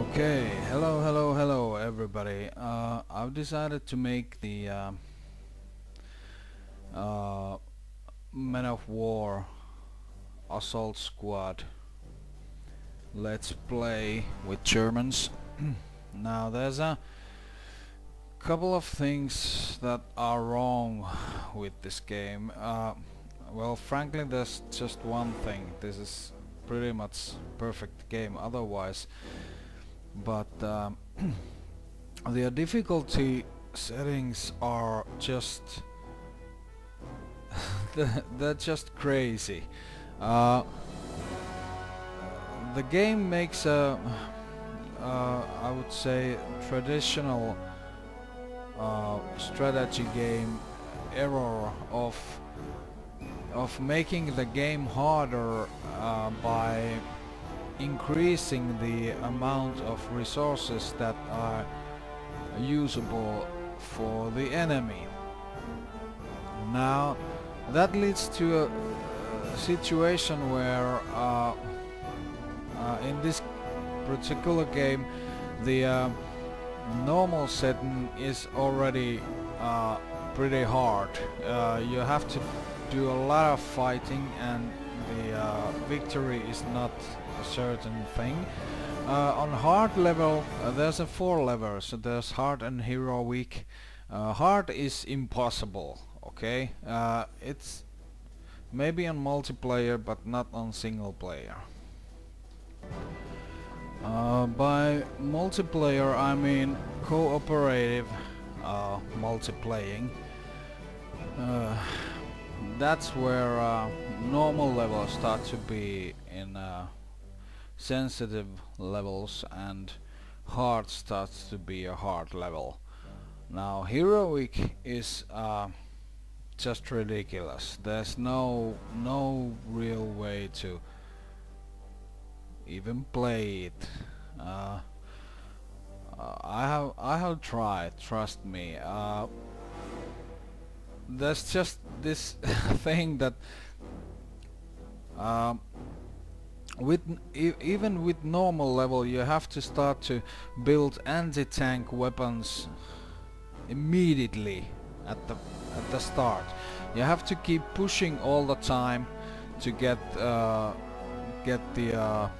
Okay, hello everybody. I've decided to make the uh, Men of War Assault Squad Let's Play with Germans. Now there's a couple of things that are wrong with this game. Well, frankly, there's just one thing. This is pretty much perfect game otherwise, but the difficulty settings are just they're just crazy. The game makes a I would say traditional strategy game error of making the game harder by increasing the amount of resources that are usable for the enemy. Now that leads to a situation where in this particular game the normal setting is already pretty hard. You have to do a lot of fighting and the victory is not a certain thing. On hard level there's a 4 levels. So there's hard and heroic. Hard is impossible, okay? It's maybe on multiplayer but not on single player. By multiplayer I mean cooperative multiplaying. That's where normal levels start to be in sensitive levels and hard starts to be a hard level. Now heroic is just ridiculous. There's no real way to even play it. I have tried, trust me. There's just this thing that even with normal level you have to start to build anti-tank weapons immediately at the start. You have to keep pushing all the time to get the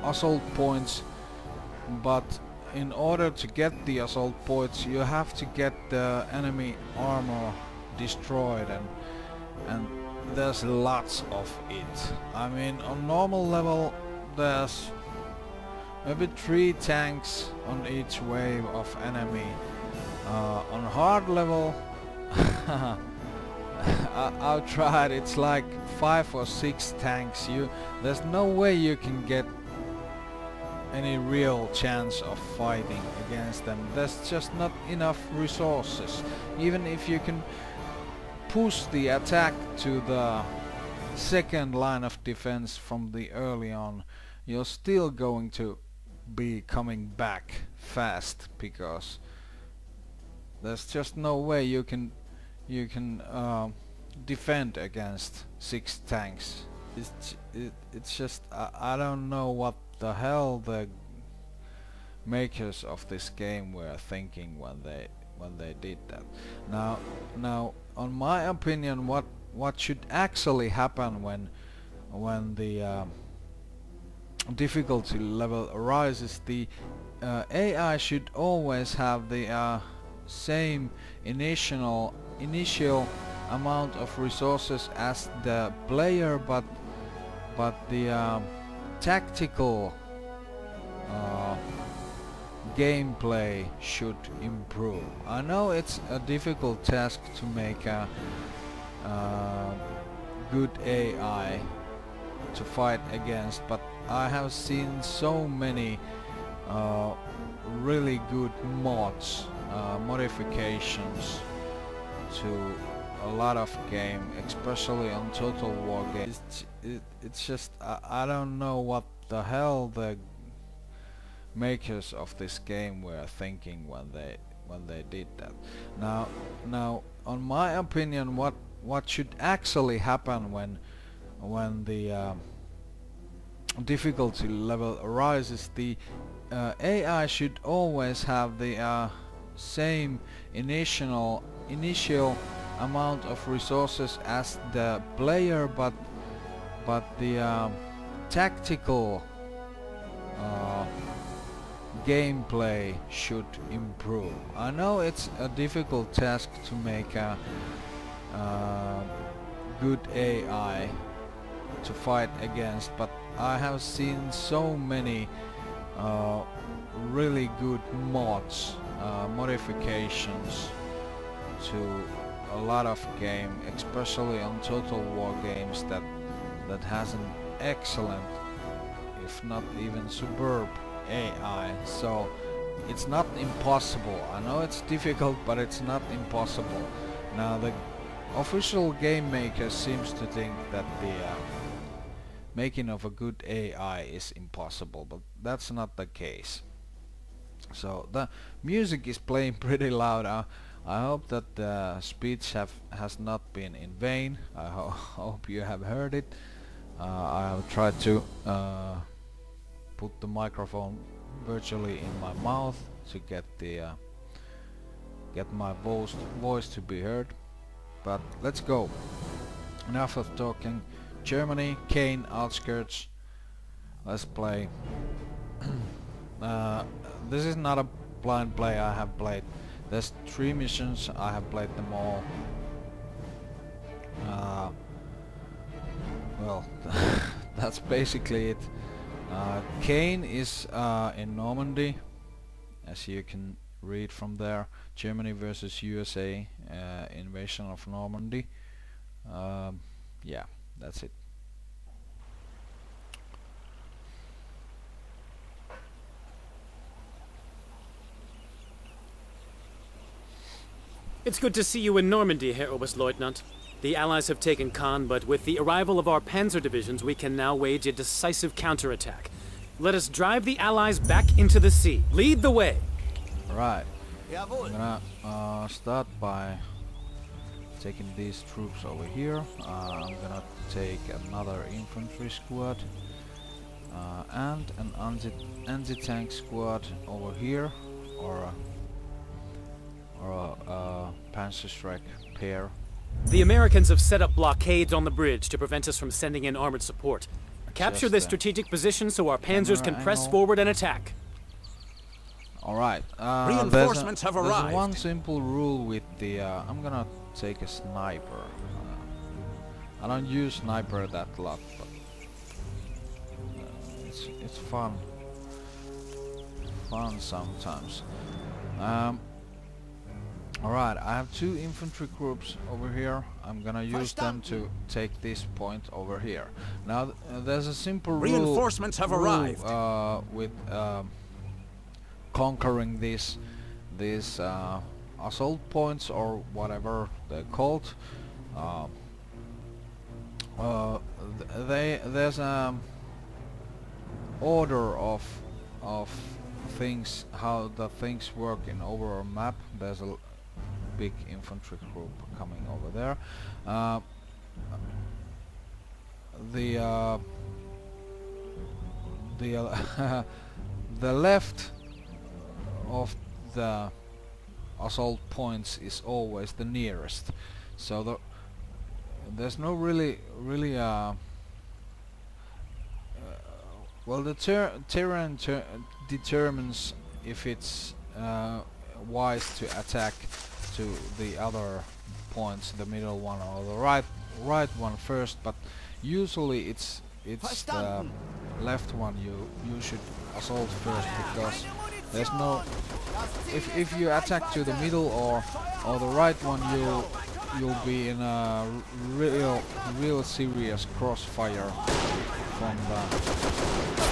assault points, but in order to get the assault points you have to get the enemy armor destroyed, and there's lots of it. I mean, on normal level there's maybe 3 tanks on each wave of enemy. On hard level I've tried, it's like 5 or 6 tanks. There's no way you can get any real chance of fighting against them. There's just not enough resources. Even if you can push the attack to the second line of defense from the early on, you're still going to be coming back fast, because there's just no way you can defend against 6 tanks. It's just I don't know what the hell the makers of this game were thinking when they did that. Now on my opinion, what should actually happen when the difficulty level rises, the AI should always have the same initial amount of resources as the player, but the tactical gameplay should improve. I know it's a difficult task to make a good AI to fight against, but I have seen so many really good mods, modifications to a lot of game, especially on Total War games. It's just I don't know what the hell the makers of this game were thinking when they did that. Now on my opinion, what should actually happen when the difficulty level rises, the AI should always have the same initial amount of resources as the player, but the tactical gameplay should improve. I know it's a difficult task to make a good AI to fight against, but I have seen so many really good mods, modifications to a lot of game, especially on Total War games, that has an excellent, if not even superb AI. So it's not impossible. I know it's difficult, but it's not impossible. Now the official game maker seems to think that the making of a good AI is impossible, but that's not the case. So the music is playing pretty loud. I hope that the speech has not been in vain. I hope you have heard it. I have tried to put the microphone virtually in my mouth to get my voice to be heard. But let's go. Enough of talking. Germany, Kane, outskirts. Let's play. This is not a blind play. I have played. There's 3 missions. I have played them all. Well, that's basically it. Kane is in Normandy, as you can read from there. Germany versus USA, invasion of Normandy. Yeah, that's it. It's good to see you in Normandy, Herr Oberstleutnant. The Allies have taken Caen, but with the arrival of our panzer divisions, we can now wage a decisive counterattack. Let us drive the Allies back into the sea. Lead the way! Right. I'm gonna start by taking these troops over here. I'm gonna take another infantry squad and an anti-tank squad over here, or a Panzerschreck pair. The Americans have set up blockades on the bridge to prevent us from sending in armored support. Capture this strategic position so our panzers can press forward and attack. Alright, reinforcements have arrived. There's one simple rule with the I'm gonna take a sniper. I don't use sniper that lot, but it's fun sometimes. Alright, I have 2 infantry groups over here. I'm gonna use them to take this point over here. Now there's a simple reinforcements have arrived with conquering these assault points, or whatever they're called. There's a order of things, how the things work in overall map. There's a big infantry group coming over there. The left of the assault points is always the nearest, so there's no really well, the terrain determines if it's wise to attack to the other points, the middle one or the right one first, but usually it's the left one you should assault first, because there's no, if you attack to the middle or the right one, you'll be in a real serious crossfire from the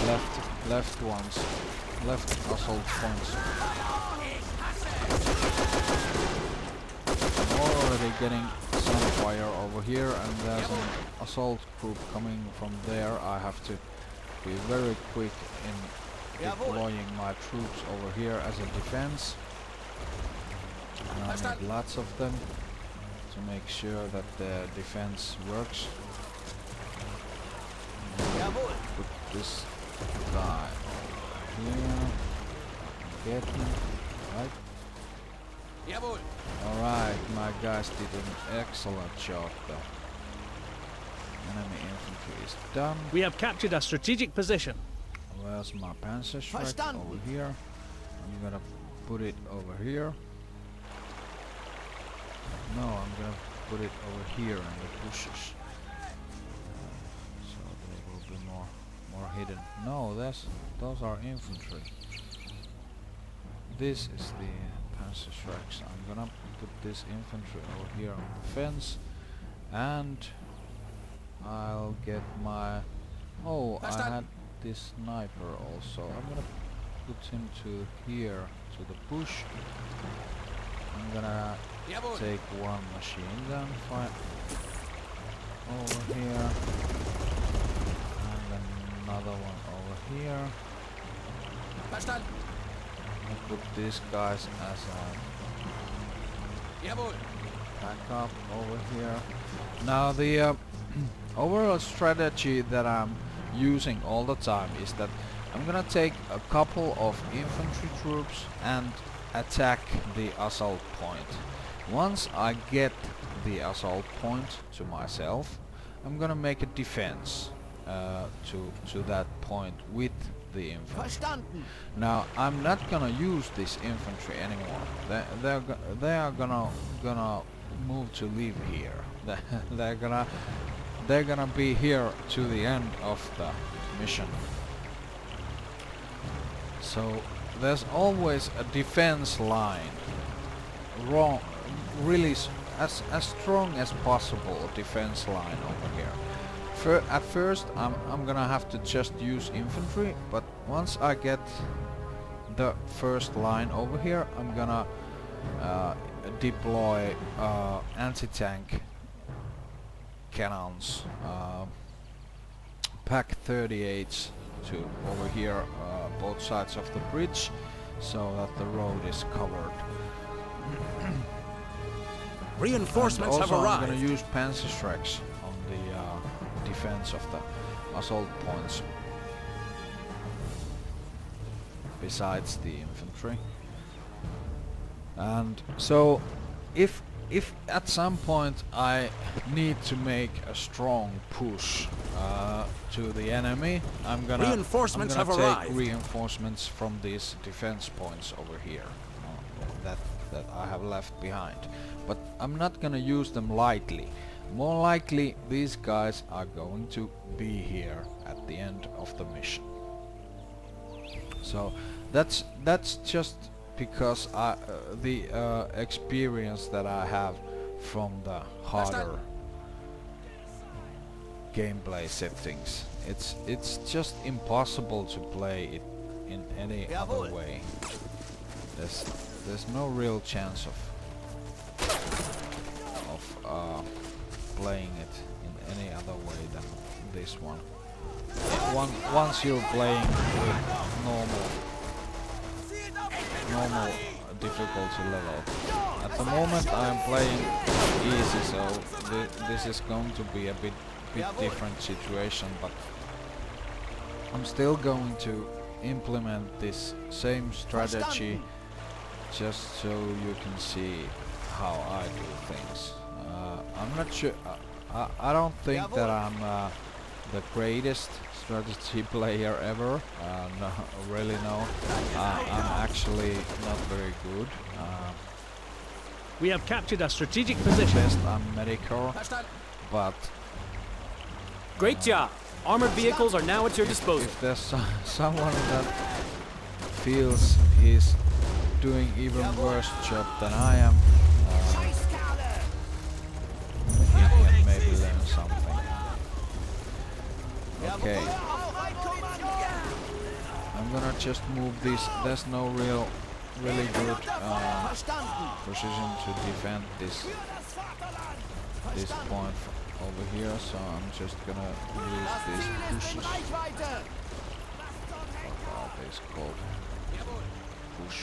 left assault points. I'm already getting some fire over here, and there's an assault group coming from there. I have to be very quick in deploying my troops over here as a defense. And I need lots of them to make sure that the defense works. Put this guy over here. Get him, right? Jawohl. Alright, my guys did an excellent job though. Enemy infantry is done. We have captured a strategic position. Where's my Panzerschreck? Verstanden. Over here. I'm gonna put it over here. No, I'm gonna put it over here in the bushes. So they will be more hidden. No, those are infantry. This is the Panzerschrecks. I'm gonna put this infantry over here on the fence, and I'll get my. Oh, I had this sniper also. I'm gonna put him to here, to the bush. I'm gonna take one machine gun fight over here, and another one over here. Verstanden. I put these guys as a Jawohl. backup over here. Now the overall strategy that I'm using all the time is that I'm gonna take a couple of infantry troops and attack the assault point. Once I get the assault point to myself, I'm gonna make a defense to that point with the infantry. Verstanden. Now I'm not gonna use this infantry anymore. They are gonna move to live here. they're gonna be here to the end of the mission. So there's always a defense line, really as strong as possible, a defense line over here. At first I'm gonna have to just use infantry, but once I get the first line over here, I'm gonna deploy anti-tank cannons, Pack 38s to over here, both sides of the bridge, so that the road is covered. Reinforcements and have also arrived. I'm gonna use Panzerschrecks on the defense of the assault points, besides the infantry. And so if at some point I need to make a strong push to the enemy, I'm gonna Reinforcements have take arrived. reinforcements from these defense points over here that I have left behind. But I'm not gonna use them lightly. More likely these guys are going to be here at the end of the mission. So that's just because the experience that I have from the harder gameplay settings. It's just impossible to play it in any other way. There's no real chance of playing it in any other way than this one. Once you're playing with normal difficulty level. At the moment I'm playing easy, so this is going to be a bit different situation, but I'm still going to implement this same strategy just so you can see how I do things. I'm not sure, I don't think that I'm the greatest strategy player ever. No, really no. I'm actually not very good. We have captured a strategic position. Best I'm medical, but Great job. Armored vehicles are now at your disposal. if there's someone that feels he's doing even worse job than I am, he can maybe learn something. Okay. I'm gonna just move this. There's no really good position to defend this point over here, so I'm just gonna use these pushes. What are these called? Push.